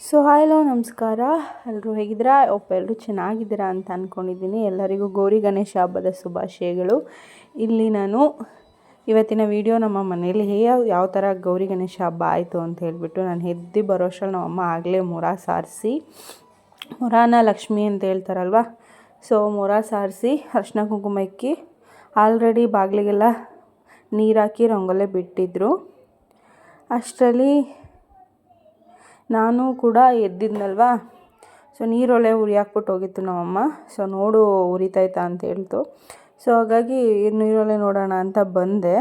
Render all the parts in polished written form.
So hi hello ನಮಸ್ಕಾರ. ಎಲ್ಲರೂ ಹೇಗಿದ್ದೀರಾ? ಎಲ್ಲರೂ ಚೆನ್ನಾಗಿದ್ದೀರಾ ಅಂತ ಅಂದ್ಕೊಂಡಿದ್ದೀನಿ. ಎಲ್ಲರಿಗೂ ಗೌರಿ ಗಣೇಶ ಹಬ್ಬದ ಶುಭಾಶಯಗಳು. ಇಲ್ಲಿ ನಾನು ಇವತ್ತಿನ ವಿಡಿಯೋ ನಮ್ಮ ಮನೇಲಿ ಯಾವ ಥರ ಗೌರಿ ಗಣೇಶ ಹಬ್ಬ ಆಯಿತು ಅಂತ ಹೇಳಿಬಿಟ್ಟು, ನಾನು ಎದ್ದು ಬರೋ ಅಷ್ಟರಲ್ಲಿ ನಮ್ಮಮ್ಮ ಆಗಲೇ ಮೊರ ಸಾರಿಸಿ, ಮೊರಾನ ಲಕ್ಷ್ಮಿ ಅಂತ ಹೇಳ್ತಾರಲ್ವ, ಸೊ ಮೊರ ಸಾರಿಸಿ ಅರ್ಶಿನ ಕುಂಕುಮ ಇಕ್ಕಿ ಆಲ್ರೆಡಿ ಬಾಗಿಲಿಗೆಲ್ಲ ನೀರು ಹಾಕಿ ರಂಗೋಲೆ ಬಿಟ್ಟಿದ್ರು. ಅಷ್ಟರಲ್ಲಿ ನಾನು ಕೂಡ ಎದ್ದಿದ್ನಲ್ವ, ಸೊ ನೀರೊಲೆ ಉರಿ ಹಾಕ್ಬಿಟ್ಟು ಹೋಗಿತ್ತು ನಮ್ಮಮ್ಮ. ಸೊ ನೋಡು ಉರಿತೈತಾ ಅಂತ ಹೇಳ್ತು. ಸೊ ಹಾಗಾಗಿ ನೀರೊಲೆ ನೋಡೋಣ ಅಂತ ಬಂದೆ.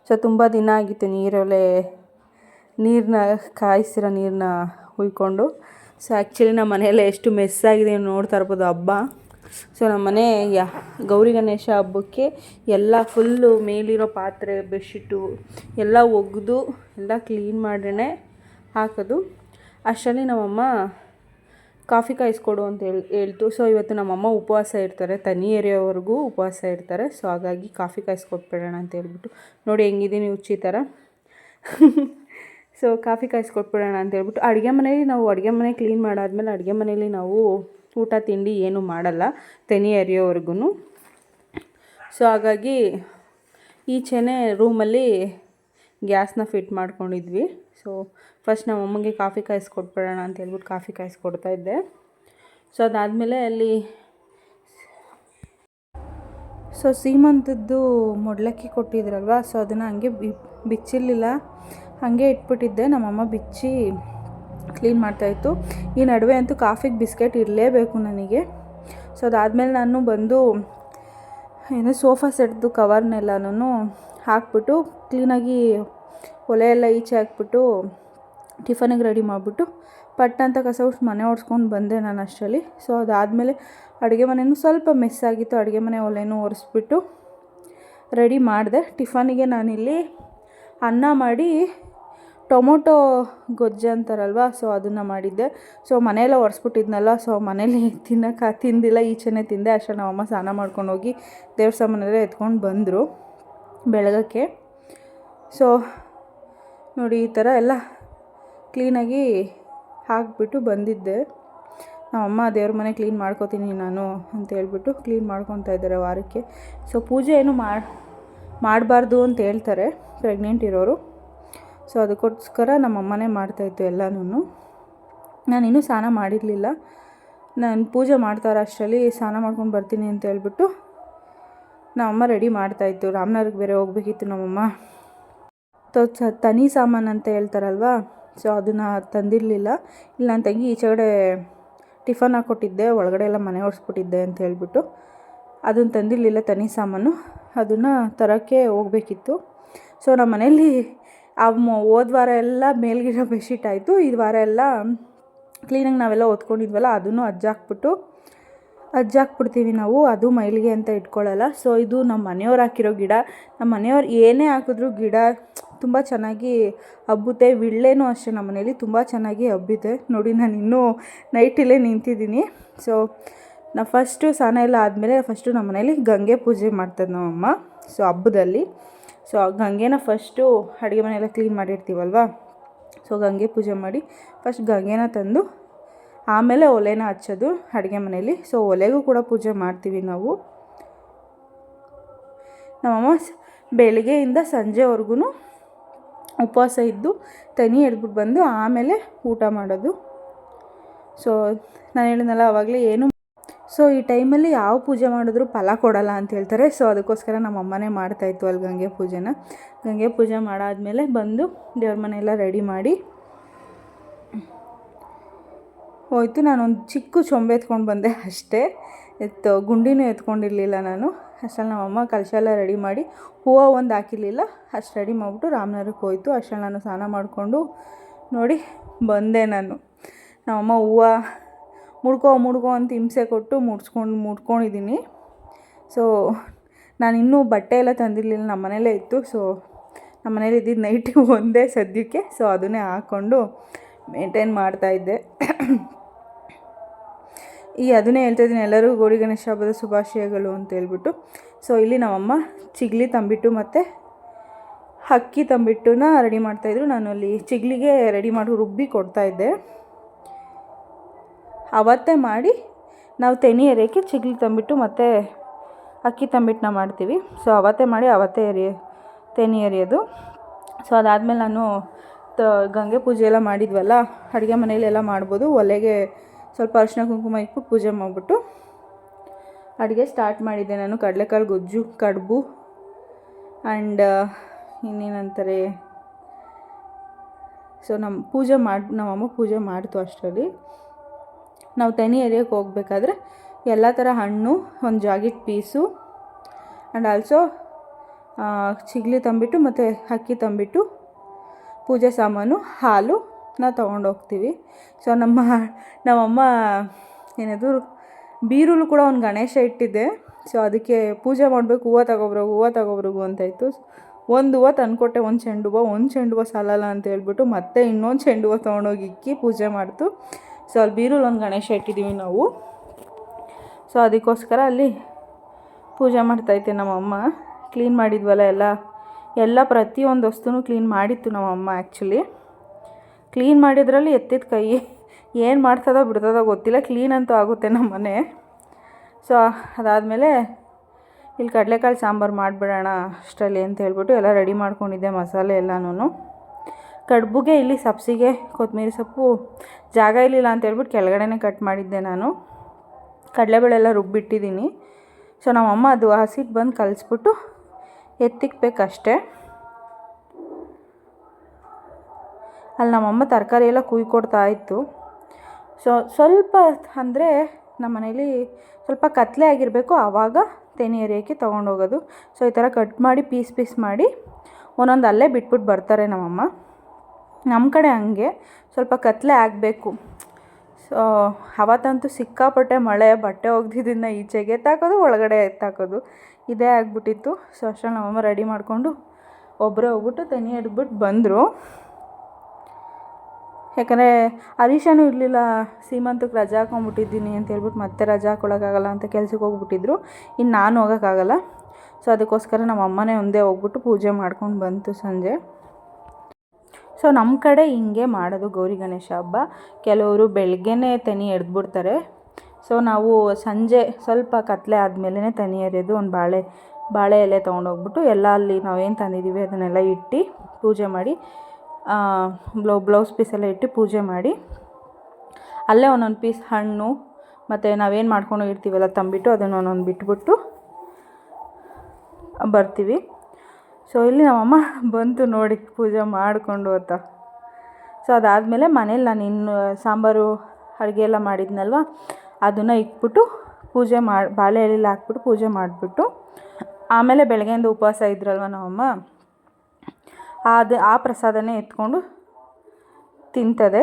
ಸೊ ತುಂಬ ದಿನ ಆಗಿತ್ತು ನೀರನ್ನ ಕಾಯಿಸಿರೋ ನೀರನ್ನ ಹುಯ್ಕೊಂಡು. ಸೊ ಆ್ಯಕ್ಚುಲಿ ನಮ್ಮ ಮನೆಯಲ್ಲೇ ಎಷ್ಟು ಮೆಸ್ ಆಗಿದೆ ನೋಡ್ತಾ ಇರ್ಬೋದು ಹಬ್ಬ. ಸೊ ನಮ್ಮ ಮನೆ ಗೌರಿ ಗಣೇಶ ಹಬ್ಬಕ್ಕೆ ಎಲ್ಲ ಫುಲ್ಲು ಮೇಲಿರೋ ಪಾತ್ರೆ ಬೆಡ್ಶೀಟು ಎಲ್ಲ ಒಗೆದು ಎಲ್ಲ ಕ್ಲೀನ್ ಮಾಡ್ರೇ ಹಾಕೋದು. ಅಷ್ಟರಲ್ಲಿ ನಮ್ಮಮ್ಮ ಕಾಫಿ ಕಾಯಿಸ್ಕೊಡು ಅಂತ ಹೇಳ್ತು. ಸೊ ಇವತ್ತು ನಮ್ಮಮ್ಮ ಉಪವಾಸ ಇರ್ತಾರೆ, ತನಿ ಎರೆಯೋವರೆಗೂ ಉಪವಾಸ ಇರ್ತಾರೆ. ಸೊ ಹಾಗಾಗಿ ಕಾಫಿ ಕಾಯಿಸ್ಕೊಟ್ಬಿಡೋಣ ಅಂತ ಹೇಳ್ಬಿಟ್ಟು, ನೋಡಿ ಹೆಂಗಿದ್ದೀನಿ ಉಚ್ಚಿ ಥರ. ಸೊ ಕಾಫಿ ಕಾಯಿಸ್ಕೊಟ್ಬಿಡೋಣ ಅಂತ ಹೇಳ್ಬಿಟ್ಟು, ಅಡುಗೆ ಮನೆ ಕ್ಲೀನ್ ಮಾಡಾದ್ಮೇಲೆ ಅಡುಗೆ ಮನೇಲಿ ನಾವು ಊಟ ತಿಂಡಿ ಏನೂ ಮಾಡಲ್ಲ ತನಿ ಎರೆಯೋವರೆಗೂ. ಸೊ ಹಾಗಾಗಿ ಈಚೆನೇ ರೂಮಲ್ಲಿ ಗ್ಯಾಸ್ನ ಫಿಟ್ ಮಾಡ್ಕೊಂಡಿದ್ವಿ. ಸೊ ಫಸ್ಟ್ ನಮ್ಮ ಅಮ್ಮಂಗೆ ಕಾಫಿ ಕಾಯಿಸ್ಕೊಟ್ಬಿಡೋಣ ಅಂತ ಹೇಳ್ಬಿಟ್ಟು ಕಾಫಿ ಕಾಯಿಸ್ಕೊಡ್ತಾಯಿದ್ದೆ. ಸೊ ಅದಾದಮೇಲೆ ಅಲ್ಲಿ ಸೀಮಂತದ್ದು ಮೊಡ್ಲಕ್ಕಿ ಕೊಟ್ಟಿದ್ರಲ್ವ, ಸೊ ಅದನ್ನು ಹಂಗೆ ಬಿಚ್ಚಿರಲಿಲ್ಲ, ಹಾಗೆ ಇಟ್ಬಿಟ್ಟಿದ್ದೆ. ನಮ್ಮಮ್ಮ ಬಿಚ್ಚಿ ಕ್ಲೀನ್ ಮಾಡ್ತಾಯಿತ್ತು. ಈ ನಡುವೆ ಅಂತೂ ಕಾಫಿಗೆ ಬಿಸ್ಕೆಟ್ ಇರಲೇಬೇಕು ನನಗೆ. ಸೊ ಅದಾದಮೇಲೆ ನಾನು ಬಂದು ಸೋಫಾ ಸೆಟ್ದು ಕವರ್ನೆಲ್ಲನೂ ಹಾಕ್ಬಿಟ್ಟು ಕ್ಲೀನಾಗಿ ಒಲೆ ಎಲ್ಲ ಈಚೆ ಹಾಕ್ಬಿಟ್ಟು ಟಿಫನಿಗೆ ರೆಡಿ ಮಾಡಿಬಿಟ್ಟು ಪಟ್ಟಂತ ಕಸ ಉಡ್ಸಿ ಮನೆ ಒರೆಸ್ಕೊಂಡು ಬಂದೆ ನಾನು ಅಷ್ಟರಲ್ಲಿ. ಸೊ ಅದಾದಮೇಲೆ ಅಡುಗೆ ಮನೆಯೂ ಸ್ವಲ್ಪ ಮೆಸ್ ಆಗಿತ್ತು, ಅಡುಗೆ ಮನೆ ಒಲೆನೂ ಒರೆಸ್ಬಿಟ್ಟು ರೆಡಿ ಮಾಡಿದೆ. ಟಿಫನಿಗೆ ನಾನಿಲ್ಲಿ ಅನ್ನ ಮಾಡಿ ಟೊಮೊಟೊ ಗೊಜ್ಜು ಅಂತಾರಲ್ವ, ಸೊ ಅದನ್ನು ಮಾಡಿದ್ದೆ. ಸೊ ಮನೆಯೆಲ್ಲ ಒರೆಸ್ಬಿಟ್ಟಿದ್ನಲ್ಲ, ಸೊ ಮನೇಲಿ ತಿಂದಿಲ್ಲ, ಈಚೆನೇ ತಿಂದೆ. ಅಷ್ಟರಲ್ಲಿ ನಮ್ಮಮ್ಮ ಸ್ನಾನ ಮಾಡ್ಕೊಂಡು ಹೋಗಿ ದೇವ್ರ ಸಾಮಾನೆಲ್ಲ ಎತ್ಕೊಂಡು ಬಂದರು ಬೆಳಗಕ್ಕೆ. ಸೊ ನೋಡಿ ಈ ಥರ ಎಲ್ಲ ಕ್ಲೀನಾಗಿ ಹಾಕಿಬಿಟ್ಟು ಬಂದಿದ್ದೆ. ನಮ್ಮಮ್ಮ ದೇವ್ರ ಮನೆ ಕ್ಲೀನ್ ಮಾಡ್ಕೋತೀನಿ ನಾನು ಅಂತ ಹೇಳ್ಬಿಟ್ಟು ಕ್ಲೀನ್ ಮಾಡ್ಕೊತಾ ಇದ್ದಾರೆ ವಾರಕ್ಕೆ. ಸೊ ಪೂಜೆ ಏನು ಮಾಡಬಾರ್ದು ಅಂತ ಹೇಳ್ತಾರೆ ಪ್ರೆಗ್ನೆಂಟ್ ಇರೋರು. ಸೊ ಅದಕ್ಕೋಸ್ಕರ ನಮ್ಮಮ್ಮನೇ ಮಾಡ್ತಾಯಿತ್ತು ಎಲ್ಲನೂ. ನಾನಿನ್ನೂ ಸ್ನಾನ ಮಾಡಿರಲಿಲ್ಲ, ನಾನು ಪೂಜೆ ಮಾಡ್ತಾರ ಅಷ್ಟರಲ್ಲಿ ಸ್ನಾನ ಮಾಡ್ಕೊಂಡು ಬರ್ತೀನಿ ಅಂತ ಹೇಳ್ಬಿಟ್ಟು ನಮ್ಮಮ್ಮ ರೆಡಿ ಮಾಡ್ತಾಯಿತ್ತು. ರಾಮನಗರಕ್ಕೆ ಬೇರೆ ಹೋಗ್ಬೇಕಿತ್ತು ನಮ್ಮಮ್ಮ. ತನಿ ಸಾಮಾನು ಅಂತ ಹೇಳ್ತಾರಲ್ವ, ಸೊ ಅದನ್ನು ತಂದಿರಲಿಲ್ಲ. ಇಲ್ಲ ನನ್ನ ತಂಗಿ ಈಚೆಗಡೆ ಟಿಫನ್ ಹಾಕ್ಕೊಟ್ಟಿದ್ದೆ, ಒಳಗಡೆ ಎಲ್ಲ ಮನೆ ಒರೆಸ್ಬಿಟ್ಟಿದ್ದೆ ಅಂತ ಹೇಳ್ಬಿಟ್ಟು ಅದನ್ನು ತಂದಿರಲಿಲ್ಲ ತನಿ ಸಾಮಾನು, ಅದನ್ನು ತರೋಕ್ಕೆ ಹೋಗಬೇಕಿತ್ತು. ಸೊ ನಮ್ಮ ಮನೇಲಿ ಹೋದ ವಾರ ಎಲ್ಲ ಮೇಲ್ಗಿರೋ ಬೆಡ್ಶೀಟ್ ಆಯಿತು. ಈ ವಾರ ಎಲ್ಲ ಕ್ಲೀನಾಗಿ ನಾವೆಲ್ಲ ಹೊತ್ಕೊಂಡಿದ್ವಲ್ಲ ಅದನ್ನು ಅಜ್ಜಾಕ್ಬಿಡ್ತೀವಿ ನಾವು, ಅದು ಮೈಲಿಗೆ ಅಂತ ಇಟ್ಕೊಳ್ಳಲ್ಲ. ಸೊ ಇದು ನಮ್ಮ ಮನೆಯವ್ರು ಹಾಕಿರೋ ಗಿಡ. ನಮ್ಮ ಮನೆಯವ್ರು ಏನೇ ಹಾಕಿದ್ರು ಗಿಡ ತುಂಬ ಚೆನ್ನಾಗಿ ಹಬ್ಬುತ್ತೆ. ವಿಳ್ಳೆನೂ ಅಷ್ಟೇ ನಮ್ಮ ಮನೇಲಿ ತುಂಬ ಚೆನ್ನಾಗಿ ಹಬ್ಬಿದೆ. ನೋಡಿ ನಾನು ಇನ್ನೂ ನೈಟಲ್ಲೇ ನಿಂತಿದ್ದೀನಿ. ಸೊ ನಾವು ಫಸ್ಟು ಸ್ನಾನ ಎಲ್ಲ ಆದಮೇಲೆ ಫಸ್ಟು ನಮ್ಮ ಮನೇಲಿ ಗಂಗೆ ಪೂಜೆ ಮಾಡ್ತದೆ ನಮ್ಮಮ್ಮ. ಸೊ ಹಬ್ಬದಲ್ಲಿ ಸೊ ಗಂಗೆನ ಫಸ್ಟು ಅಡುಗೆ ಮನೆಯೆಲ್ಲ ಕ್ಲೀನ್ ಮಾಡಿರ್ತೀವಲ್ವ, ಸೊ ಗಂಗೆ ಪೂಜೆ ಮಾಡಿ ಫಸ್ಟ್ ಗಂಗೆನ ತಂದು ಆಮೇಲೆ ಒಲೆನ ಹಚ್ಚೋದು ಅಡುಗೆ ಮನೇಲಿ. ಸೊ ಒಲೆಗೂ ಕೂಡ ಪೂಜೆ ಮಾಡ್ತೀವಿ ನಾವು. ನಮ್ಮಮ್ಮ ಬೆಳಗ್ಗೆಯಿಂದ ಸಂಜೆವರೆಗೂ ಉಪವಾಸ ಇದ್ದು ತನಿ ಎಡ್ಬಿಟ್ಟು ಬಂದು ಆಮೇಲೆ ಊಟ ಮಾಡೋದು. ಸೊ ನಾನು ಹೇಳಿದ್ನಲ್ಲ ಆವಾಗಲೇ ಏನು. ಸೊ ಈ ಟೈಮಲ್ಲಿ ಯಾವ ಪೂಜೆ ಮಾಡಿದ್ರು ಫಲ ಕೊಡಲ್ಲ ಅಂತ ಹೇಳ್ತಾರೆ. ಸೊ ಅದಕ್ಕೋಸ್ಕರ ನಮ್ಮ ಅಮ್ಮನೇ ಮಾಡ್ತಾಯಿತ್ತು ಅಲ್ಲಿ ಗಂಗೆ ಪೂಜೆ ಮಾಡಾದಮೇಲೆ ಬಂದು ದೇವ್ರ ಮನೆಯೆಲ್ಲ ರೆಡಿ ಮಾಡಿ ಹೋಯ್ತು. ನಾನೊಂದು ಚಿಕ್ಕ ಚೊಂಬೆ ಎತ್ಕೊಂಡು ಬಂದೆ ಅಷ್ಟೇ, ಗುಂಡಿನೂ ಎತ್ಕೊಂಡಿರಲಿಲ್ಲ ನಾನು. ಅಷ್ಟರಲ್ಲಿ ನಮ್ಮಮ್ಮ ಕಲಶ ಎಲ್ಲ ರೆಡಿ ಮಾಡಿ ಹೂವು ಒಂದು ಹಾಕಿರಲಿಲ್ಲ, ಅಷ್ಟು ರೆಡಿ ಮಾಡಿಬಿಟ್ಟು ರಾಮನಗರಕ್ಕೆ ಹೋಯ್ತು. ಅಷ್ಟರಲ್ಲಿ ನಾನು ಸ್ನಾನ ಮಾಡಿಕೊಂಡು ನೋಡಿ ಬಂದೆ. ನಮ್ಮಮ್ಮ ಹೂವು ಮುಡ್ಕೊ ಅಂತ ಹಿಂಸೆ ಕೊಟ್ಟು ಮುಡ್ಕೊಂಡಿದ್ದೀನಿ. ಸೊ ನಾನಿನ್ನೂ ಬಟ್ಟೆ ಎಲ್ಲ ತಂದಿರಲಿಲ್ಲ, ನಮ್ಮ ಮನೇಲೇ ಇತ್ತು. ಸೊ ನಮ್ಮ ಮನೇಲಿ ಇದ್ದಿದ್ದು ನೈಟಿ ಒಂದೇ ಸದ್ಯಕ್ಕೆ. ಸೊ ಅದನ್ನೇ ಹಾಕ್ಕೊಂಡು ಮೇಂಟೈನ್ ಮಾಡ್ತಾಯಿದ್ದೆ. ಅದನ್ನೇ ಹೇಳ್ತಾಯಿದ್ದೀನಿ, ಎಲ್ಲರಿಗೂ ಗೌರಿ ಗಣೇಶ ಹಬ್ಬದ ಶುಭಾಶಯಗಳು ಅಂತ ಹೇಳ್ಬಿಟ್ಟು. ಸೊ ಇಲ್ಲಿ ನಮ್ಮಮ್ಮ ಚಿಗ್ಲಿ ತಂಬಿಟ್ಟು ಮತ್ತು ಅಕ್ಕಿ ತಂಬಿಟ್ಟುನ ರೆಡಿ ಮಾಡ್ತಾಯಿದ್ರು. ನಾನು ಅಲ್ಲಿ ಚಿಗ್ಲಿಗೆ ರೆಡಿ ಮಾಡಿ ರುಬ್ಬಿ ಕೊಡ್ತಾಯಿದ್ದೆ. ಅವತ್ತೇ ಮಾಡಿ ನಾವು ತೆನಿ ಎರಿಯೋಕ್ಕೆ ಚಿಗ್ಲಿ ತಂಬಿಟ್ಟು ಮತ್ತು ಅಕ್ಕಿ ತಂಬಿಟ್ಟನ್ನ ಮಾಡ್ತೀವಿ. ಸೊ ಅವತ್ತೇ ಮಾಡಿ ಅವತ್ತೇ ತೆನಿ ಎರಿಯೋದು. ಸೊ ಅದಾದಮೇಲೆ ನಾನು ಗಂಗೆ ಪೂಜೆ ಎಲ್ಲ ಮಾಡಿದ್ವಲ್ಲ, ಅಡುಗೆ ಮನೆಯಲ್ಲೆಲ್ಲ ಮಾಡ್ಬೋದು. ಒಲೆಗೆ ಸ್ವಲ್ಪ ಅರಿಶಿನ ಕುಂಕುಮ ಇಟ್ಬಿಟ್ಟು ಪೂಜೆ ಮಾಡಿಬಿಟ್ಟು ಅಡುಗೆ ಸ್ಟಾರ್ಟ್ ಮಾಡಿದ್ದೆ ನಾನು. ಕಡಲೆಕಾಳು ಗೊಜ್ಜು, ಕಡುಬು ಆ್ಯಂಡ್ ಇನ್ನೇನಂತಾರೆ, ಸೊ ನಮ್ಮಮ್ಮ ಪೂಜೆ ಮಾಡ್ತು. ಅಷ್ಟರಲ್ಲಿ ನಾವು ತೆನಿ ಎರಿಯೋಕ್ಕೆ ಹೋಗ್ಬೇಕಾದ್ರೆ ಎಲ್ಲ ಥರ ಹಣ್ಣು, ಒಂದು ಜಾಗಿಟ್ ಪೀಸು ಆ್ಯಂಡ್ ಆಲ್ಸೋ ಚಿಗ್ಲಿ ತಂಬಿಟ್ಟು ಮತ್ತು ಅಕ್ಕಿ ತಂಬಿಟ್ಟು, ಪೂಜೆ ಸಾಮಾನು, ಹಾಲು ನಾವು ತೊಗೊಂಡೋಗ್ತೀವಿ. ಸೊ ನಮ್ಮಮ್ಮ ಏನದು ಬೀರುಲು ಕೂಡ ಒಂದು ಗಣೇಶ ಇಟ್ಟಿದ್ದೆ. ಸೊ ಅದಕ್ಕೆ ಪೂಜೆ ಮಾಡಬೇಕು, ಹೂವು ತಗೊಬ್ರಗು ಅಂತಾಯಿತು. ಒಂದು ಹೂವು ತಂದುಕೊಟ್ಟೆ, ಒಂದು ಚೆಂಡು ಹೂವು ಸಾಲಲ್ಲ ಅಂತ ಹೇಳ್ಬಿಟ್ಟು ಮತ್ತೆ ಇನ್ನೊಂದು ಚೆಂಡು ಹೂವು ತೊಗೊಂಡೋಗಿ ಇಕ್ಕಿ ಪೂಜೆ ಮಾಡ್ತು. ಸೊ ಅಲ್ಲಿ ಬೀರುಲು ಒಂದು ಗಣೇಶ ಇಟ್ಟಿದ್ದೀವಿ ನಾವು. ಸೊ ಅದಕ್ಕೋಸ್ಕರ ಅಲ್ಲಿ ಪೂಜೆ ಮಾಡ್ತಾಯಿದ್ದೆ. ನಮ್ಮಮ್ಮ ಕ್ಲೀನ್ ಮಾಡಿದ್ವಲ್ಲ ಎಲ್ಲ ಪ್ರತಿಯೊಂದು ವಸ್ತುನೂ ಕ್ಲೀನ್ ಮಾಡಿತ್ತು ನಮ್ಮಮ್ಮ. ಆ್ಯಕ್ಚುಲಿ ಕ್ಲೀನ್ ಮಾಡಿದ್ರಲ್ಲಿ ಎತ್ತಿದ ಕೈ ಏನು ಮಾಡ್ತದೋ ಬಿಡ್ತದೋ ಗೊತ್ತಿಲ್ಲ, ಕ್ಲೀನ್ ಅಂತೂ ಆಗುತ್ತೆ ನಮ್ಮ ಮನೆ. ಸೊ ಅದಾದಮೇಲೆ ಇಲ್ಲಿ ಕಡಲೆಕಾಳು ಸಾಂಬಾರು ಮಾಡಿಬಿಡೋಣ ಅಷ್ಟರಲ್ಲಿ ಅಂತ ಹೇಳ್ಬಿಟ್ಟು ಎಲ್ಲ ರೆಡಿ ಮಾಡ್ಕೊಂಡಿದ್ದೆ, ಮಸಾಲೆ ಎಲ್ಲನೂ. ಕಡುಬುಗೆ ಇಲ್ಲಿ ಸಬ್ಸಿಗೆ ಕೊತ್ತಂಬರಿ ಸೊಪ್ಪು ಜಾಗ ಇರಲಿಲ್ಲ ಅಂತ ಹೇಳ್ಬಿಟ್ಟು ಕೆಳಗಡೆನೇ ಕಟ್ ಮಾಡಿದ್ದೆ ನಾನು. ಕಡಲೆಬೇಳೆ ಎಲ್ಲ ರುಬ್ಬಿಟ್ಟಿದ್ದೀನಿ. ಸೊ ನಮ್ಮಮ್ಮ ಅದು ಹಸಿಟ್ಟು ಬಂದು ಕಲಿಸ್ಬಿಟ್ಟು ಎತ್ತಿಕ್ಬೇಕಷ್ಟೆ. ಅಲ್ಲಿ ನಮ್ಮಮ್ಮ ತರಕಾರಿ ಎಲ್ಲ ಕೊಡ್ತಾ ಇತ್ತು. ಸೊ ಸ್ವಲ್ಪ ಅಂದರೆ ನಮ್ಮ ಮನೇಲಿ ಸ್ವಲ್ಪ ಕತ್ಲೆ ಆಗಿರಬೇಕು, ಆವಾಗ ತೆನಿ ಎರಿಯೋಕ್ಕೆ ತೊಗೊಂಡೋಗೋದು. ಸೊ ಈ ಥರ ಕಟ್ ಮಾಡಿ ಪೀಸ್ ಮಾಡಿ ಒಂದೊಂದು ಅಲ್ಲೇ ಬಿಟ್ಬಿಟ್ಟು ಬರ್ತಾರೆ ನಮ್ಮಮ್ಮ. ನಮ್ಮ ಕಡೆ ಹಂಗೆ ಸ್ವಲ್ಪ ಕತ್ಲೆ ಆಗಬೇಕು. ಸೊ ಅವತ್ತಂತೂ ಸಿಕ್ಕಾಪಟ್ಟೆ ಮಳೆ, ಬಟ್ಟೆ ಒಗ್ದಿದ್ದನ್ನು ಈಚೆಗೆ ಎತ್ತಾಕೋದು, ಒಳಗಡೆ ಎತ್ತಾಕೋದು, ಇದೇ ಆಗಿಬಿಟ್ಟಿತ್ತು. ಸೊ ಅಷ್ಟರಲ್ಲಿ ನಮ್ಮಮ್ಮ ರೆಡಿ ಮಾಡಿಕೊಂಡು ಒಬ್ಬರೇ ಹೋಗ್ಬಿಟ್ಟು ತೆನಿ ಎಡ್ಬಿಟ್ಟು ಬಂದರು. ಯಾಕಂದರೆ ಹರೀಶನೂ ಇರಲಿಲ್ಲ, ಸೀಮಂತಕ್ಕೆ ರಜಾ ಹಾಕೊಂಡ್ಬಿಟ್ಟಿದ್ದೀನಿ ಅಂತ ಹೇಳ್ಬಿಟ್ಟು ಮತ್ತೆ ರಜಾ ಹಾಕೊಳಕ್ಕಾಗಲ್ಲ ಅಂತ ಕೆಲ್ಸಕ್ಕೆ ಹೋಗ್ಬಿಟ್ಟಿದ್ರು. ಇನ್ನು ನಾನು ಹೋಗೋಕ್ಕಾಗಲ್ಲ. ಸೊ ಅದಕ್ಕೋಸ್ಕರ ನಮ್ಮ ಅಮ್ಮನೇ ಒಂದೇ ಹೋಗ್ಬಿಟ್ಟು ಪೂಜೆ ಮಾಡ್ಕೊಂಡು ಬಂತು ಸಂಜೆ. ಸೊ ನಮ್ಮ ಕಡೆ ಹಿಂಗೆ ಮಾಡೋದು ಗೌರಿ ಗಣೇಶ ಹಬ್ಬ. ಕೆಲವರು ಬೆಳಗ್ಗೆನೇ ತೆನಿ ಎಡ್ದ್ಬಿಡ್ತಾರೆ. ಸೊ ನಾವು ಸಂಜೆ ಸ್ವಲ್ಪ ಕತ್ಲೆ ಆದಮೇಲೆ ತೆನಿ ಎರೆಯೋದು. ಒಂದು ಬಾಳೆ ಎಲೆ ತೊಗೊಂಡೋಗ್ಬಿಟ್ಟು ಎಲ್ಲ ಅಲ್ಲಿ ನಾವೇನು ತಂದಿದ್ದೀವಿ ಅದನ್ನೆಲ್ಲ ಇಟ್ಟು ಪೂಜೆ ಮಾಡಿ, ಬ್ಲೌಸ್ ಪೀಸೆಲ್ಲ ಇಟ್ಟು ಪೂಜೆ ಮಾಡಿ, ಅಲ್ಲೇ ಒಂದೊಂದು ಪೀಸ್ ಹಣ್ಣು ಮತ್ತು ನಾವೇನು ಮಾಡ್ಕೊಂಡು ಇರ್ತೀವಲ್ಲ ತಂಬಿಟ್ಟು ಅದನ್ನು ಒಂದೊಂದು ಬಿಟ್ಬಿಟ್ಟು ಬರ್ತೀವಿ. ಸೊ ಇಲ್ಲಿ ನಮ್ಮಮ್ಮ ಬಂತು ನೋಡಿ ಪೂಜೆ ಮಾಡಿಕೊಂಡು ಅಂತ. ಸೊ ಅದಾದಮೇಲೆ ಮನೇಲಿ ನಾನು ಇನ್ನು ಸಾಂಬಾರು ಅಡುಗೆ ಎಲ್ಲ ಮಾಡಿದ್ನಲ್ವ, ಅದನ್ನು ಇಟ್ಬಿಟ್ಟು ಪೂಜೆ ಬಾಳೆ ಎಲೆಲ್ಲ ಹಾಕ್ಬಿಟ್ಟು ಪೂಜೆ ಮಾಡಿಬಿಟ್ಟು, ಆಮೇಲೆ ಬೆಳಗ್ಗೆಯಿಂದ ಉಪವಾಸ ಇದ್ರಲ್ವ ನಮ್ಮಮ್ಮ, ಆ ಪ್ರಸಾದನೇ ಎತ್ಕೊಂಡು ತಿಂತದೆ.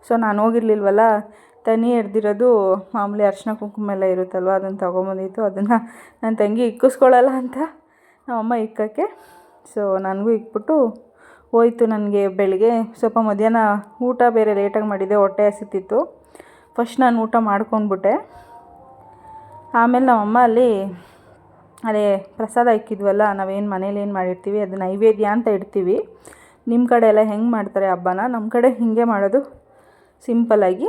ಸೊ ನಾನು ಹೋಗಿರ್ಲಿಲ್ವಲ್ಲ, ತೆನಿ ಎಡ್ದಿರೋದು ಮಾಮೂಲಿ ಅರಿಶಿನ ಕುಂಕುಮ ಎಲ್ಲ ಇರುತ್ತಲ್ವ, ಅದನ್ನು ತೊಗೊಂಬಂದಿತ್ತು. ಅದನ್ನು ನನ್ನ ತಂಗಿ ಇಕ್ಕಿಸ್ಕೊಳ್ಳಲ್ಲ ಅಂತ ನಮ್ಮಮ್ಮ ಇಕ್ಕೋಕ್ಕೆ. ಸೊ ನನಗೂ ಇಕ್ಬಿಟ್ಟು ಹೋಯ್ತು. ನನಗೆ ಬೆಳಗ್ಗೆ ಸ್ವಲ್ಪ ಮಧ್ಯಾಹ್ನ ಊಟ ಬೇರೆ ಲೇಟಾಗಿ ಮಾಡಿದ್ದೆ, ಹೊಟ್ಟೆ ಹಸಿತಿತ್ತು. ಫಸ್ಟ್ ನಾನು ಊಟ ಮಾಡ್ಕೊಂಡ್ಬಿಟ್ಟೆ. ಆಮೇಲೆ ನಮ್ಮಮ್ಮ ಅಲ್ಲಿ ಅದೇ ಪ್ರಸಾದ ಇಕ್ಕಿದ್ವಲ್ಲ, ನಾವೇನು ಮನೇಲಿ ಏನು ಮಾಡಿರ್ತೀವಿ ಅದು ನೈವೇದ್ಯ ಅಂತ ಇಡ್ತೀವಿ. ನಿಮ್ಮ ಕಡೆ ಎಲ್ಲ ಹೆಂಗೆ ಮಾಡ್ತಾರೆ ಹಬ್ಬನ? ನಮ್ಮ ಕಡೆ ಹೀಗೆ ಮಾಡೋದು ಸಿಂಪಲ್ಲಾಗಿ.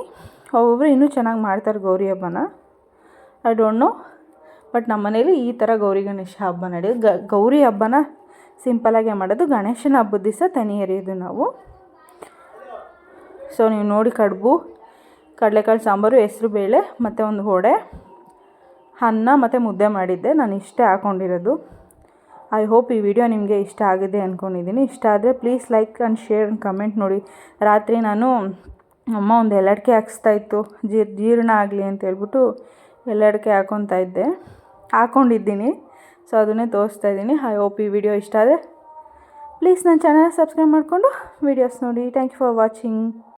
ಒಬ್ಬೊಬ್ಬರು ಇನ್ನೂ ಚೆನ್ನಾಗಿ ಮಾಡ್ತಾರೆ ಗೌರಿ ಹಬ್ಬನ, ಐ ಡೋಂಟ್ ನೋ. ಬಟ್ ನಮ್ಮ ಮನೇಲಿ ಈ ಥರ ಗೌರಿ ಗಣೇಶ ಹಬ್ಬ ನಡೆಯೋದು. ಗೌರಿ ಹಬ್ಬನ ಸಿಂಪಲ್ಲಾಗೆ ಮಾಡೋದು. ಗಣೇಶನ ಹಬ್ಬದ ದಿವಸ ತೆನಿ ಎರೆಯೋದು ನಾವು. ಸೊ ನೀವು ನೋಡಿ, ಕಡುಬು, ಕಡಲೆಕಾಳು ಸಾಂಬಾರು, ಹೆಸರು ಬೇಳೆ ಮತ್ತು ಒಂದು ವಡೆ, ಅನ್ನ ಮತ್ತು ಮುದ್ದೆ ಮಾಡಿದ್ದೆ. ನಾನು ಇಷ್ಟೇ ಹಾಕ್ಕೊಂಡಿರೋದು. ಐ ಹೋಪ್ ಈ ವಿಡಿಯೋ ನಿಮಗೆ ಇಷ್ಟ ಆಗಿದೆ ಅಂದ್ಕೊಂಡಿದ್ದೀನಿ. ಇಷ್ಟ ಆದರೆ please like and share and comment ನೋಡಿ. ರಾತ್ರಿ ನಾನು ಅಮ್ಮ ಒಂದು ಎಳ್ಳಡಿಕೆ ಹಾಕ್ಸ್ತಾಯಿತ್ತು, ಜೀರ್ಣ ಆಗಲಿ ಅಂತ ಹೇಳ್ಬಿಟ್ಟು ಎಳ್ಳಡಿಕೆ ಹಾಕ್ಕೊಂಡಿದ್ದೀನಿ. ಸೊ ಅದನ್ನೇ ತೋರಿಸ್ತಾ ಇದ್ದೀನಿ. ಐ ಹೋಪ್ ಈ ವಿಡಿಯೋ ಇಷ್ಟ ಆದರೆ ಪ್ಲೀಸ್ ನನ್ನ ಚಾನಲ್ ಸಬ್ಸ್ಕ್ರೈಬ್ ಮಾಡಿಕೊಂಡು ವೀಡಿಯೋಸ್ ನೋಡಿ. Thank you for watching.